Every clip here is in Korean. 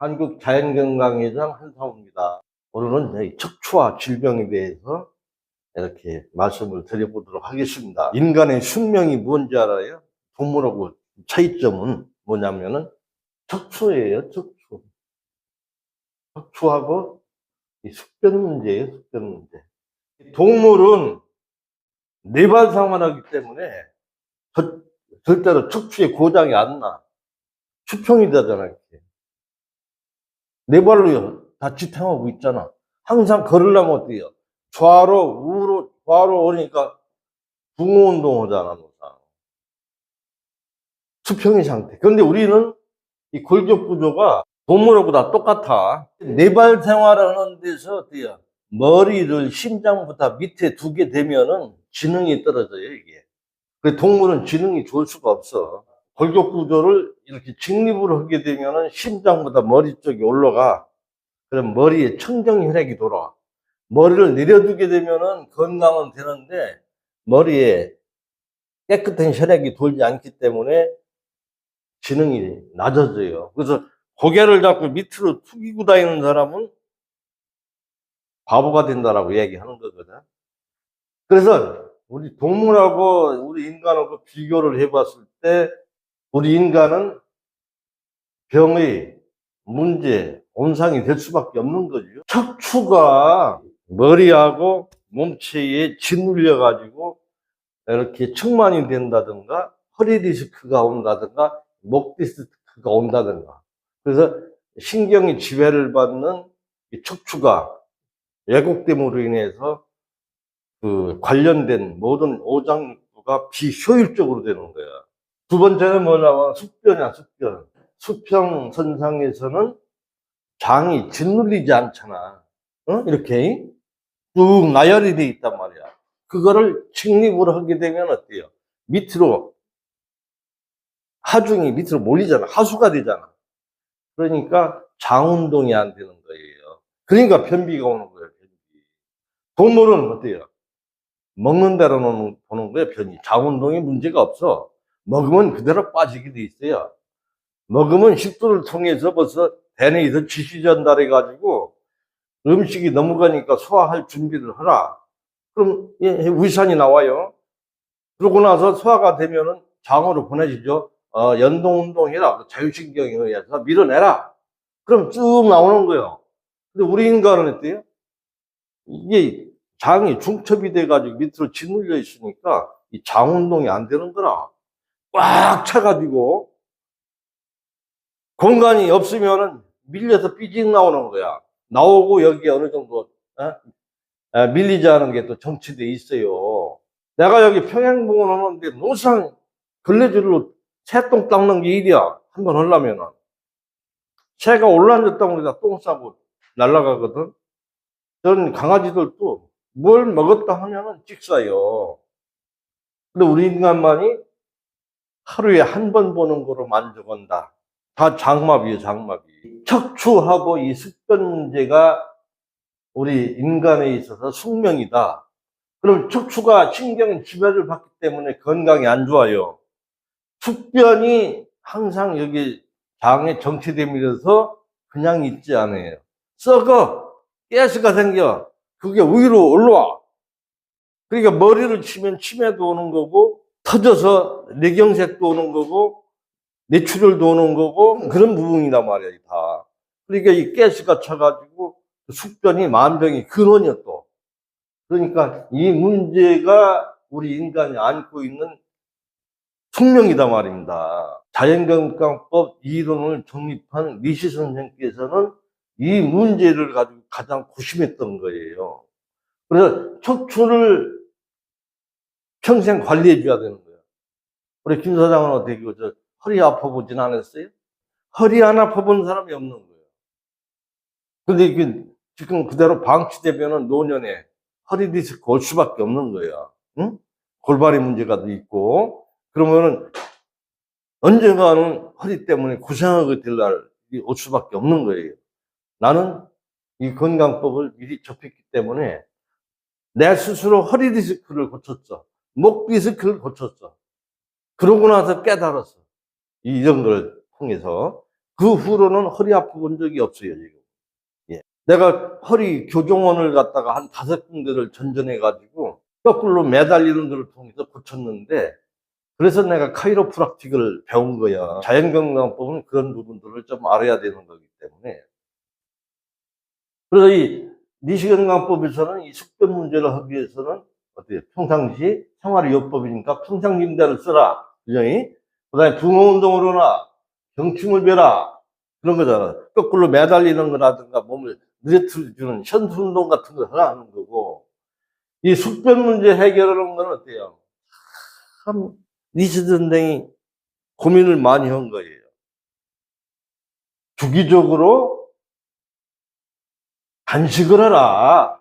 한국자연건강회장 한상우입니다. 오늘은 척추와 질병에 대해서 이렇게 말씀을 드려보도록 하겠습니다. 인간의 숙명이 뭔지 알아요? 동물하고 차이점은 뭐냐면은 척추예요, 척추. 척추하고 이 숙변 문제예요, 숙변 문제. 동물은 네발 생활하기 때문에 절대로 척추에 고장이 안 나. 수평이 되잖아, 이렇게. 네 발로 다 지탱하고 있잖아. 항상 걸으려면 어때요? 좌로, 우로, 좌로 오니까 붕어 운동 하잖아, 항상. 수평의 상태. 그런데 우리는 이 골격 구조가 동물하고 다 똑같아. 네 발 생활하는 데서 어때요? 머리를 심장보다 밑에 두게 되면은 지능이 떨어져요, 이게. 그 동물은 지능이 좋을 수가 없어. 골격 구조를 이렇게 직립으로 하게 되면은 심장보다 머리 쪽이 올라가. 그럼 머리에 청정 혈액이 돌아와. 머리를 내려두게 되면은 건강은 되는데 머리에 깨끗한 혈액이 돌지 않기 때문에 지능이 낮아져요. 그래서 고개를 자꾸 밑으로 숙이고 다니는 사람은 바보가 된다라고 얘기하는 거거든. 그래서 우리 동물하고 우리 인간하고 비교를 해봤을 때 우리 인간은 병의 문제, 온상이 될 수밖에 없는 거죠. 척추가 머리하고 몸체에 짓눌려 가지고 이렇게 측만이 된다든가 허리 디스크가 온다든가 목 디스크가 온다든가 그래서 신경이 지배를 받는 이 척추가 왜곡됨으로 인해서 그 관련된 모든 오장육부가 비효율적으로 되는 거야. 두 번째는 뭐냐면 숙변이야, 숙변. 수평선상에서는 장이 짓눌리지 않잖아. 어? 이렇게 쭉 나열이 돼 있단 말이야. 그거를 직립으로 하게 되면 어때요? 밑으로, 하중이 밑으로 몰리잖아. 하수가 되잖아. 그러니까 장 운동이 안 되는 거예요. 그러니까 변비가 오는 거예요, 변비. 동물은 어때요? 먹는 대로 보는 거예요, 변이. 장 운동에 문제가 없어. 먹으면 그대로 빠지게 돼 있어요. 먹으면 식도를 통해서 벌써 대뇌에서 지시 전달해가지고 음식이 넘어가니까 소화할 준비를 하라. 그럼 위산이 나와요. 그러고 나서 소화가 되면은 장으로 보내지죠. 연동 운동해라. 자율신경에 의해서 밀어내라. 그럼 쭉 나오는 거예요. 근데 우리 인간은 어때요? 이게 장이 중첩이 돼가지고 밑으로 짓눌려 있으니까 이 장 운동이 안 되는 거라. 꽉 차가지고 공간이 없으면은 밀려서 삐직 나오는 거야. 나오고 여기 어느 정도 밀리지 않은 게 또 정치돼 있어요. 내가 여기 평행봉을 하는데 노상 걸레질로 새똥 닦는 게 일이야. 한번 하려면은. 새가 올라앉았다고 그러다 똥 싸고 날아가거든. 저런 강아지들도 뭘 먹었다 하면은 찍싸요. 근데 우리 인간만이 하루에 한 번 보는 거로 만족한다. 다 장마비예요, 장마비. 척추하고 이 숙변 문제가 우리 인간에 있어서 숙명이다. 그럼 척추가 신경 지배를 받기 때문에 건강이 안 좋아요. 숙변이 항상 여기 장에 정체되면서 그냥 있지 않아요. 썩어. 가스가 생겨. 그게 위로 올라와. 그러니까 머리를 치면 치매도 오는 거고, 터져서 뇌경색도 오는 거고, 뇌출혈도 오는 거고, 그런 부분이란 말이야, 다. 그러니까 이 가스가 차가지고 숙변이 만병의 근원이야, 또. 그러니까 이 문제가 우리 인간이 안고 있는 숙명이다 말입니다. 자연건강법 이론을 정립한 리시 선생께서는 이 문제를 가지고 가장 고심했던 거예요. 그래서 척추를 평생 관리해 줘야 되는 거예요. 우리 김 사장은 어떻게 허리 아파 보진 않았어요? 허리 안 아파 본 사람이 없는 거예요. 근데 이게 지금 그대로 방치되면은 노년에 허리 디스크 올 수밖에 없는 거예요. 응? 골반의 문제가 있고 그러면은 언젠가는 허리 때문에 고생하게 될 날이 올 수밖에 없는 거예요. 나는 이 건강법을 미리 접했기 때문에 내 스스로 허리 디스크를 고쳤어. 목 디스크를 고쳤어. 그러고 나서 깨달았어. 이런 걸 통해서. 그 후로는 허리 아프고 온 적이 없어요, 지금. 예. 내가 허리 교정원을 갔다가 한 5군데를 전전해가지고 거꾸로 매달리는 걸 통해서 고쳤는데, 그래서 내가 카이로프락틱을 배운 거야. 자연건강법은 그런 부분들을 좀 알아야 되는 거기 때문에. 그래서 이 니시건강법에서는 이 숙변 문제를 하기 위해서는 어때요? 평상시 생활의요법이니까 평상임대를 쓰라. 그죠? 그 다음에 붕어운동으로나 경충을 베라. 그런 거잖아. 거꾸로 매달리는 거라든가 몸을 늘어뜨려주는 현수운동 같은 거 하라는 거고. 이 숙변 문제 해결하는 건 어때요? 참, 니시 선생이 고민을 많이 한 거예요. 주기적으로 단식을 하라.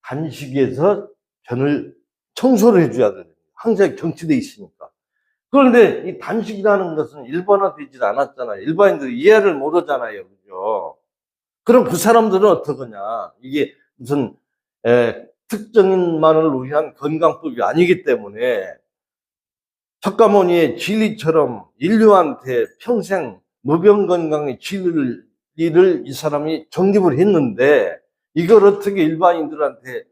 단식에서 변을 청소를 해줘야 되는 거예요. 항상 정치돼 있으니까. 그런데 이 단식이라는 것은 일반화되지 않았잖아요. 일반인들이 이해를 못 하잖아요. 그죠? 그럼 그 사람들은 어떡하냐. 이게 무슨, 특정인만을 위한 건강법이 아니기 때문에 석가모니의 진리처럼 인류한테 평생 무병건강의 진리를 이 사람이 정립을 했는데, 이걸 어떻게 일반인들한테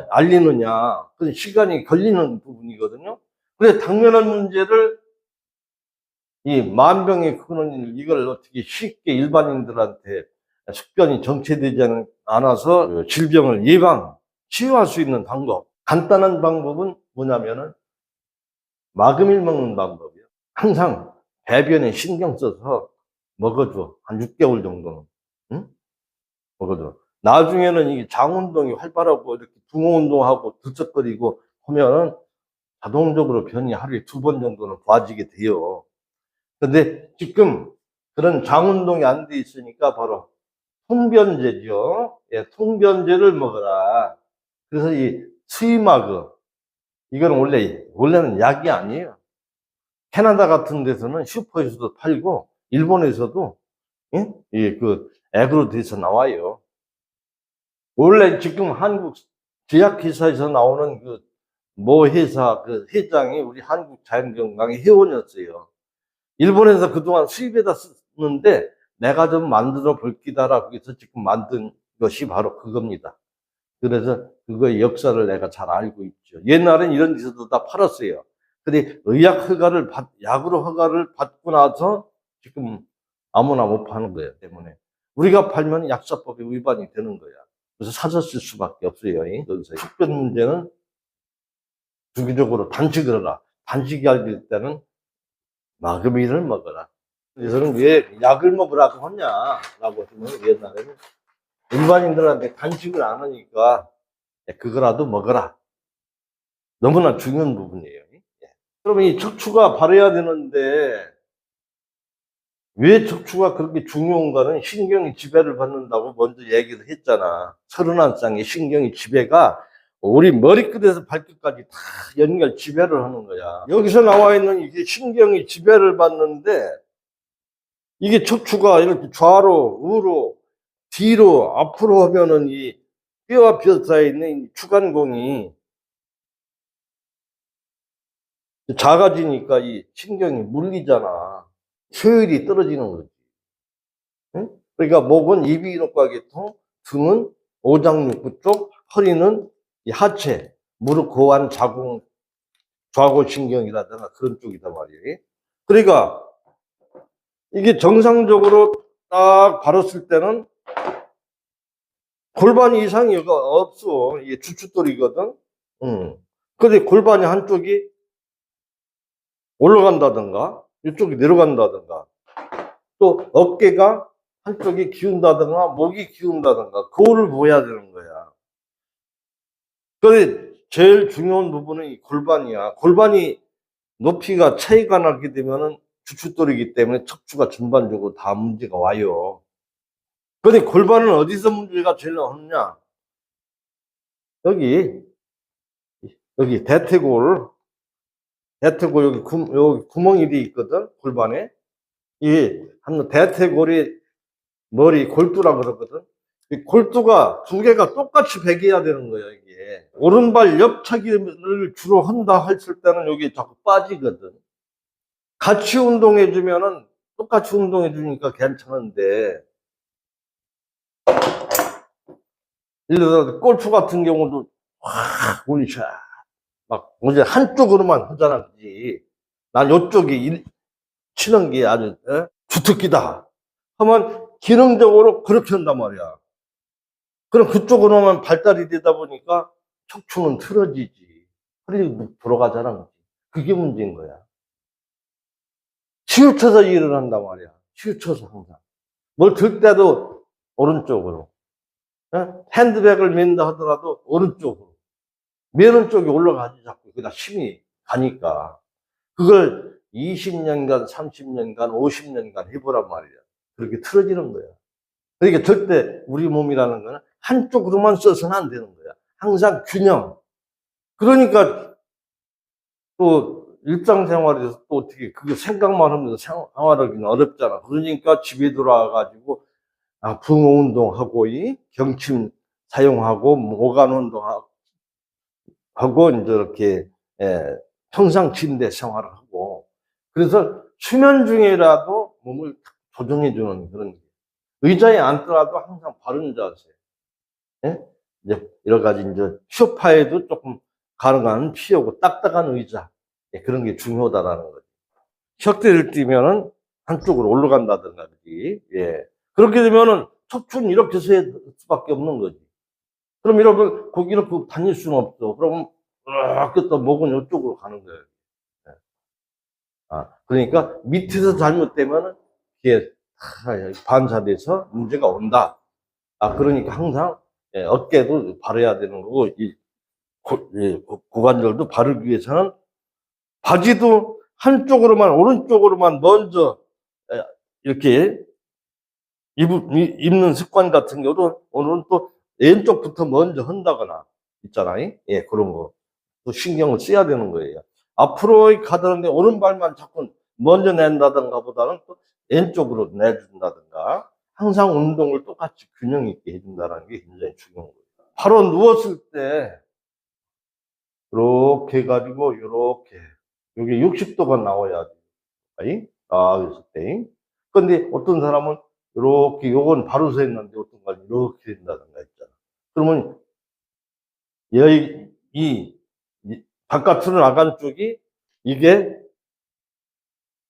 알리느냐. 그건 시간이 걸리는 부분이거든요. 그래서 당면한 문제를, 이 만병의 근원인 이걸 어떻게 쉽게 일반인들한테 숙변이 정체되지 않아서 질병을 치유할 수 있는 방법. 간단한 방법은 뭐냐면은 마금일 먹는 방법이요. 항상 배변에 신경 써서 먹어줘. 한 6개월 정도는. 응? 먹어줘. 나중에는 이게 장운동이 활발하고 이렇게 붕어운동하고 들썩거리고 하면 자동적으로 변이 하루에 2번 정도는 좋아지게 돼요. 근데 지금 그런 장운동이 안 돼 있으니까 바로 통변제죠. 예, 통변제를 먹어라. 그래서 이 스이마그, 이건 원래는 약이 아니에요. 캐나다 같은 데서는 슈퍼에서도 팔고, 일본에서도, 예? 액으로 돼서 나와요. 원래 지금 한국 제약회사에서 나오는 모 회사 회장이 우리 한국자연건강의 회원이었어요. 일본에서 그동안 수입에다 쓰는데 내가 좀 만들어 볼 기다라고 해서 지금 만든 것이 바로 그겁니다. 그래서 그거의 역사를 내가 잘 알고 있죠. 옛날엔 이런 데서도 다 팔았어요. 근데 약으로 허가를 받고 나서 지금 아무나 못 파는 거예요. 때문에 우리가 팔면 약사법에 위반이 되는 거야. 그래서 사서 쓸 수밖에 없어요. 여기서 식변 문제는 주기적으로 단식을 하라. 단식이 할 때는 마그미를 먹어라. 그래서는 왜 약을 먹으라고 하냐라고 하면 옛날에는 일반인들한테 단식을 안 하니까 그거라도 먹어라. 너무나 중요한 부분이에요. 그러면 이 척추가 바래야 되는데 왜 척추가 그렇게 중요한가는 신경이 지배를 받는다고 먼저 얘기를 했잖아. 31쌍의 신경이 지배가 우리 머리끝에서 발끝까지 다 지배를 하는 거야. 여기서 나와 있는 이게 신경이 지배를 받는데 이게 척추가 이렇게 좌로, 우로, 뒤로, 앞으로 하면은 이 뼈와 뼈 사이에 있는 이 추간공이 작아지니까 이 신경이 물리잖아. 효율이 떨어지는 거지. 응? 그러니까 목은 이비인후과 계통, 등은 오장육부 쪽, 허리는 이 하체, 무릎 고환 자궁 좌골신경이라든가 그런 쪽이단 말이에요. 그러니까 이게 정상적으로 딱 바랐을 때는 골반 이상이 없어. 이게 주춧돌이거든. 근데 골반이 한쪽이 올라간다든가, 이쪽이 내려간다든가, 또 어깨가 한쪽이 기운다든가, 목이 기운다든가, 그거를 보여야 되는 거야. 근데 제일 중요한 부분은 이 골반이야. 골반이 높이가 차이가 나게 되면은 주춧돌이기 때문에 척추가 전반적으로 다 문제가 와요. 근데 골반은 어디서 문제가 제일 나오느냐? 여기 대퇴골 여기 구멍이 돼 있거든, 골반에. 대퇴골이 머리 골두라고 그러거든. 이 골두가 두 개가 똑같이 베겨야 되는 거야, 이게. 오른발 옆차기를 주로 한다 했을 때는 여기 자꾸 빠지거든. 같이 운동해주면은 똑같이 운동해 주니까 괜찮은데, 예를 들어 골프 같은 경우도 확 올리셔. 막 이제 한쪽으로만 하잖아, 그지? 난 요쪽이 치는 게 아주 주특기다. 하면 기능적으로 그렇게 한단 말이야. 그럼 그쪽으로만 발달이 되다 보니까 척추는 틀어지지. 허리 돌아가잖아. 그게 문제인 거야. 치우쳐서 일을 한단 말이야. 치우쳐서 항상. 뭘 들 때도 오른쪽으로. 핸드백을 맨다 하더라도 오른쪽으로. 매는 쪽이 올라가지 자꾸. 그다 힘이 가니까. 그걸 20년간, 30년간, 50년간 해보란 말이야. 그렇게 틀어지는 거야. 그러니까 절대 우리 몸이라는 거는 한쪽으로만 써서는 안 되는 거야. 항상 균형. 그러니까 또 일상생활에서 또 어떻게 그게 생각만 하면서 생활하기는 어렵잖아. 그러니까 집에 들어와가지고 붕어 운동하고 경침 사용하고 오간 운동하고 이제 이렇게 평상 침대 생활을 하고 그래서 수면 중에라도 몸을 조정해주는 그런 의자에 앉더라도 항상 바른 자세. 예? 이제 여러 가지 이제 소파에도 조금 가능한 피하고 딱딱한 의자. 예, 그런 게 중요하다라는 거죠. 척대를 뛰면은 한쪽으로 올라간다든가, 그지? 예. 그렇게 되면은 척추는 이렇게 서 수밖에 없는 거지. 그럼 이렇게, 거기 이렇게 다닐 수는 없어. 그러면, 이렇게 또 목은 이쪽으로 가는 거예요. 예. 그러니까 밑에서 잘못되면은 이게 반사돼서 문제가 온다. 그러니까 항상 어깨도 바르야 되는 거고, 고관절도 바르기 위해서는 바지도 한쪽으로만, 오른쪽으로만 먼저 이렇게 입는 습관 같은 경우도 오늘은 또 왼쪽부터 먼저 한다거나 있잖아요. 예, 그런 거. 또 신경을 써야 되는 거예요. 앞으로 가다는데 오른발만 자꾸 먼저 낸다든가 보다는 또 왼쪽으로 내준다든가 항상 운동을 똑같이 균형 있게 해준다는 게 굉장히 중요한 거예요. 바로 누웠을 때 이렇게 해가지고 이렇게 여기 60도가 나와야 돼. 있을 때. 근데 어떤 사람은 이렇게 요건 바로 서 있는데 어떤 건 이렇게 된다든가 있잖아. 그러면 이 바깥으로 나간 쪽이 이게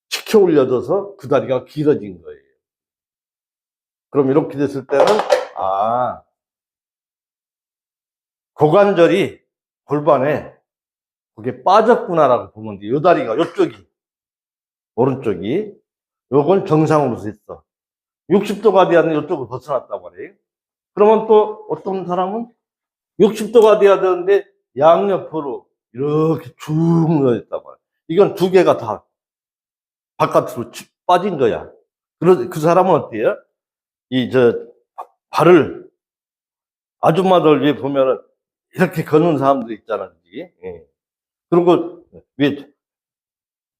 치켜 올려져서 그 다리가 길어진 거예요. 그럼 이렇게 됐을 때는 고관절이 골반에 그게 빠졌구나라고 보면 돼. 요 다리가 요쪽이 오른쪽이 요건 정상으로 서 있어. 60도가 돼야 되는데 이쪽을 벗어났단 말이에요. 그러면 또 어떤 사람은 60도가 돼야 되는데 양옆으로 이렇게 쭉 늘어있단 말이에요. 이건 두 개가 다 바깥으로 빠진 거야. 그 사람은 어때요? 발을 아줌마들 위에 보면은 이렇게 걷는 사람들 있잖아. 그지? 예. 그리고 왜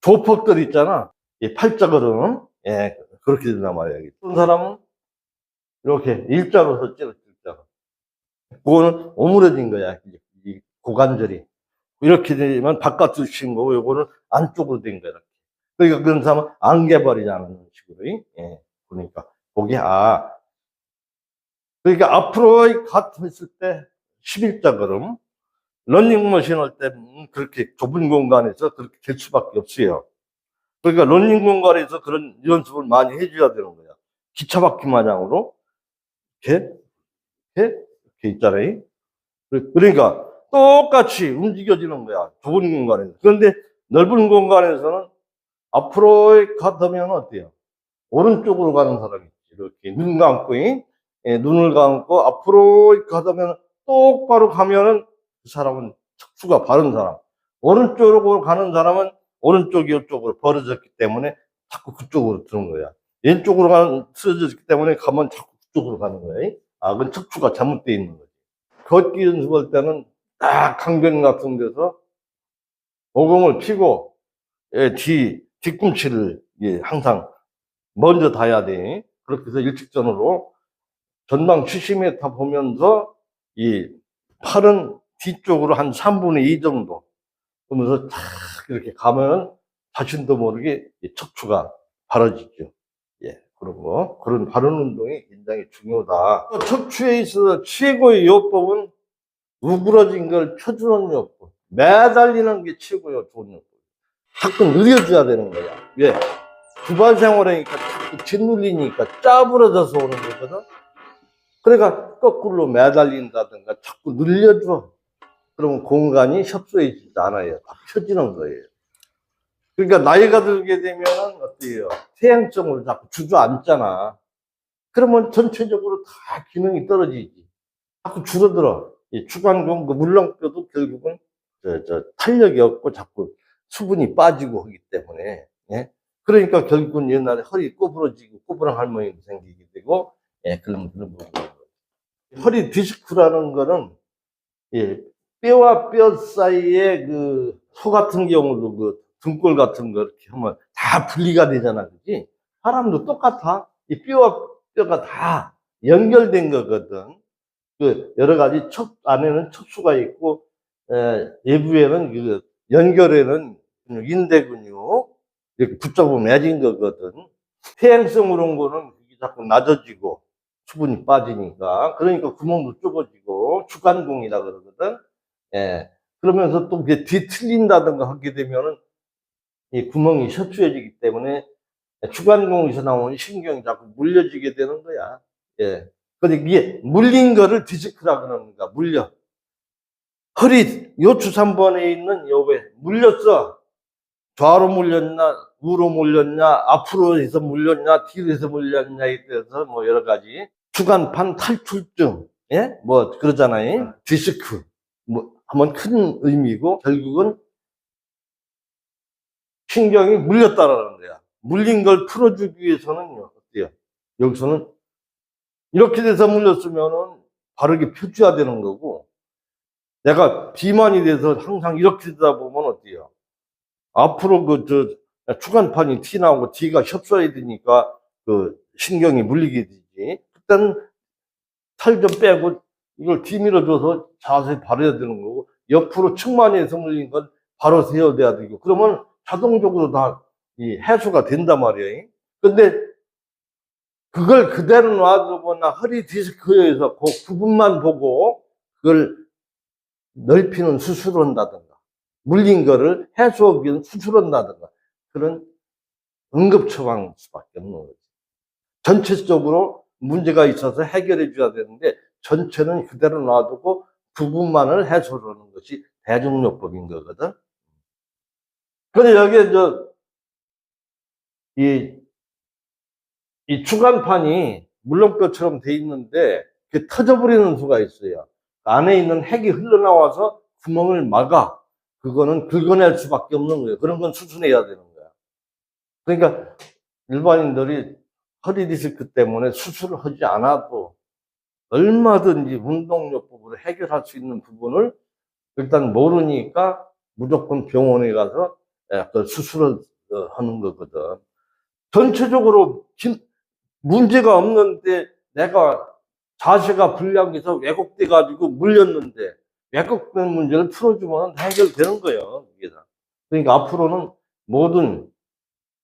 조폭들 있잖아. 팔자걸음. 예, 그렇게 된단 말이야. 어떤 사람은 이렇게 일자로 섰지, 일자로. 그거는 오므려진 거야. 이 고관절이. 이렇게 되면 바깥으로 치는 거고, 요거는 안쪽으로 된 거야. 그러니까 그런 사람은 안개벌이라는 식으로. 예. 그러니까, 거기, 그러니까 앞으로 갔을 때 11자 걸음, 러닝머신 할 때 그렇게 좁은 공간에서 그렇게 될 수밖에 없어요. 그러니까 러닝 공간에서 그런 연습을 많이 해줘야 되는 거야. 기차 바퀴 마냥으로. 이렇게, 이렇게 있잖아요. 그러니까 똑같이 움직여지는 거야. 좁은 공간에서. 그런데 넓은 공간에서는 앞으로 가면 어때요? 오른쪽으로 가는 사람이 있지. 이렇게 눈 감고, 눈을 감고 앞으로 가면 똑바로 가면은 그 사람은 척추가 바른 사람. 오른쪽으로 가는 사람은 오른쪽이 이쪽으로 벌어졌기 때문에 자꾸 그쪽으로 드는 거야. 왼쪽으로 쓰러졌기 때문에 가면 자꾸 그쪽으로 가는 거야. 그건 척추가 잘못되어 있는 거지. 걷기 연습할 때는 딱 강변 같은 데서 오공을 피고 뒤꿈치를 항상 먼저 닿아야 돼. 그렇게 해서 일직선으로 전방 70m 보면서 이 팔은 뒤쪽으로 한 3분의 2 정도 그러면서 탁 이렇게 가면 자신도 모르게 척추가 바라지죠. 그러고 그런 바른 운동이 굉장히 중요하다. 척추에 있어서 최고의 요법은 우그러진 걸 펴주는 요법. 매달리는 게 최고의 좋은 요법. 자꾸 느려줘야 되는 거야. 왜? 주말 생활하니까 자꾸 짓눌리니까 짜부러져서 오는 거거든. 그러니까 거꾸로 매달린다든가 자꾸 늘려줘. 그러면 공간이 협소해지지 않아요. 다 펴지는 거예요. 그러니까 나이가 들게 되면 어때요? 퇴행성을 자꾸 주저앉잖아. 그러면 전체적으로 다 기능이 떨어지지. 자꾸 줄어들어. 이 주간근, 그 물렁뼈도 결국은 탄력이 없고 자꾸 수분이 빠지고 하기 때문에. 예? 그러니까 결국은 옛날에 허리 꼬부러지고 꼬부랑 할머니도 생기게 되고, 예, 그런 부분. 허리 디스크라는 거는, 예, 뼈와 뼈 사이에 그 소 같은 경우도 그 등골 같은 거 이렇게 하면 다 분리가 되잖아. 그지? 사람도 똑같아. 이 뼈와 뼈가 다 연결된 거거든. 그 여러 가지 척 안에는 척수가 있고, 외부에는 그 연결에는 인대 근육 이렇게 붙잡고 맺은 거거든. 퇴행성으로 온 거는 이게 자꾸 낮아지고 수분이 빠지니까, 그러니까 구멍도 좁아지고 주간공이라 그러거든. 예. 그러면서 또 이게 뒤틀린다든가 하게 되면은 이 구멍이 협소해지기 때문에 주간공에서 나오는 신경이 자꾸 물려지게 되는 거야. 예. 근데 이게 물린 거를 디스크라 그러는 거야. 물려. 허리 요추 3번에 있는 요에 물렸어. 좌로 물렸나, 우로 물렸냐, 앞으로 해서 물렸냐, 뒤로 해서 물렸냐에 대해서 뭐 여러 가지. 주간판 탈출증, 예? 뭐 그러잖아요. 디스크. 뭐 한번 큰 의미고, 결국은 신경이 물렸다라는 거야. 물린 걸 풀어주기 위해서는요, 어때요? 여기서는 이렇게 돼서 물렸으면은 바르게 펴줘야 되는 거고, 내가 비만이 돼서 항상 이렇게 되다 보면 어때요? 앞으로 주간판이 티 나오고 뒤가 협소해야 되니까 그 신경이 물리게 되지. 그때는 살 좀 빼고 이걸 뒤밀어줘서 자세히 바르야 되는 거고, 옆으로 측만히해서 물린 건 바로 세워야 되고, 그러면 자동적으로 다 이 해소가 된단 말이에요. 근데 그걸 그대로 놔두거나 허리 디스크에서 그 부분만 보고 그걸 넓히는 수술을 한다든가, 물린 거를 해소하기 위한 수술을 한다든가, 그런 응급 처방 수밖에 없는 거지. 전체적으로 문제가 있어서 해결해 줘야 되는데, 전체는 그대로 놔두고 부분만을 해소하는 것이 대중요법인 거거든. 근데 여기에 이 주간판이 물렁뼈처럼 돼 있는데, 그 터져버리는 수가 있어요. 안에 있는 핵이 흘러나와서 구멍을 막아. 그거는 긁어낼 수밖에 없는 거예요. 그런 건 수술해야 되는 거야. 그러니까 일반인들이 허리 디스크 때문에 수술을 하지 않아도 얼마든지 운동요법으로 해결할 수 있는 부분을 일단 모르니까 무조건 병원에 가서 그 수술을 하는 거거든. 전체적으로 문제가 없는데 내가 자세가 불량해서 왜곡돼 가지고 물렸는데, 왜곡된 문제를 풀어주면 해결되는 거예요. 이게 다. 그러니까 앞으로는 모든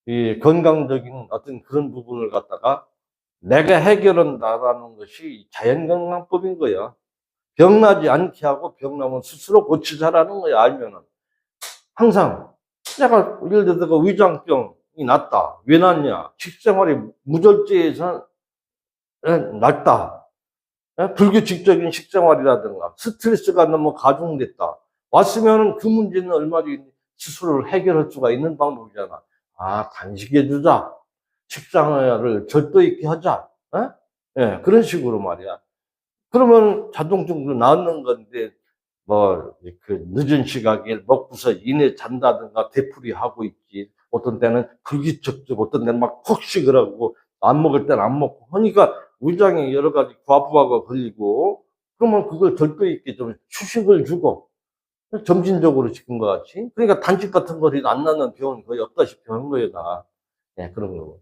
이 건강적인 어떤 그런 부분을 갖다가 내가 해결한다라는 것이 자연건강법인 거야. 병나지 않게 하고 병나면 스스로 고치자라는 거야. 알면은 항상 내가 예를 들어서 위장병이 낫다. 왜 낫냐? 식생활이 무절제해서 낫다. 불규칙적인 식생활이라든가 스트레스가 너무 가중됐다. 왔으면 그 문제는 얼마든지 스스로 해결할 수가 있는 방법이잖아. 아, 단식해주자. 식생활을 절도 있게 하자. 예, 그런 식으로 말이야. 그러면 자동적으로 낫는 건데, 뭐, 그 늦은 시각에 먹고서 이내 잔다든가 되풀이하고 있지. 어떤 때는 불규칙적, 어떤 때는 막 폭식을 하고, 안 먹을 때는 안 먹고 하니까 위장에 여러 가지 과부하가 걸리고, 그러면 그걸 절도 있게 좀 휴식을 주고, 점진적으로 지킨 것 같이. 그러니까 단식 같은 거리 안 나는 병은 거의 없다시피 하는 거예요, 다. 예, 그런 거고.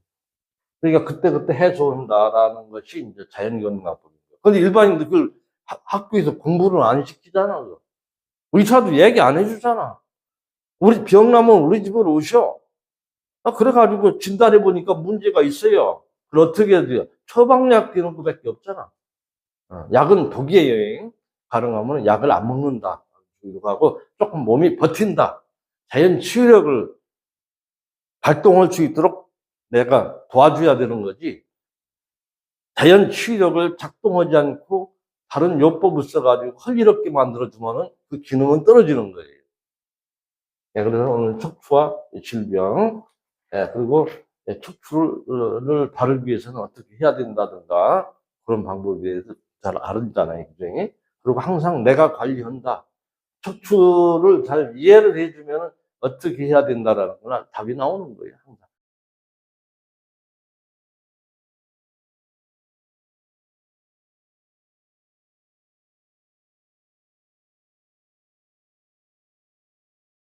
그러니까 그때그때 해소한다라는 것이 이제 자연건강법입니다. 근데 일반인들 그걸 학교에서 공부를 안 시키잖아. 그거. 의사도 얘기 안 해주잖아. 우리 병 나면 우리 집으로 오셔. 그래가지고 진단해 보니까 문제가 있어요. 그걸 어떻게 해야 돼요? 처방약 되는 것밖에 없잖아. 약은 독이에요. 가능하면 약을 안 먹는다. 하고 조금 몸이 버틴다. 자연 치유력을 발동할 수 있도록 내가 도와줘야 되는 거지. 자연 치유력을 작동하지 않고 다른 요법을 써가지고 헐리럽게 만들어주면은 그 기능은 떨어지는 거예요. 예, 그래서 오늘 척추와 질병, 예, 그리고 척추를 바르기 위해서는 어떻게 해야 된다든가 그런 방법에 대해서 잘 알았잖아요, 그죠? 그리고 항상 내가 관리한다. 척추를 잘 이해를 해주면 어떻게 해야 된다라는 건 답이 나오는 거예요.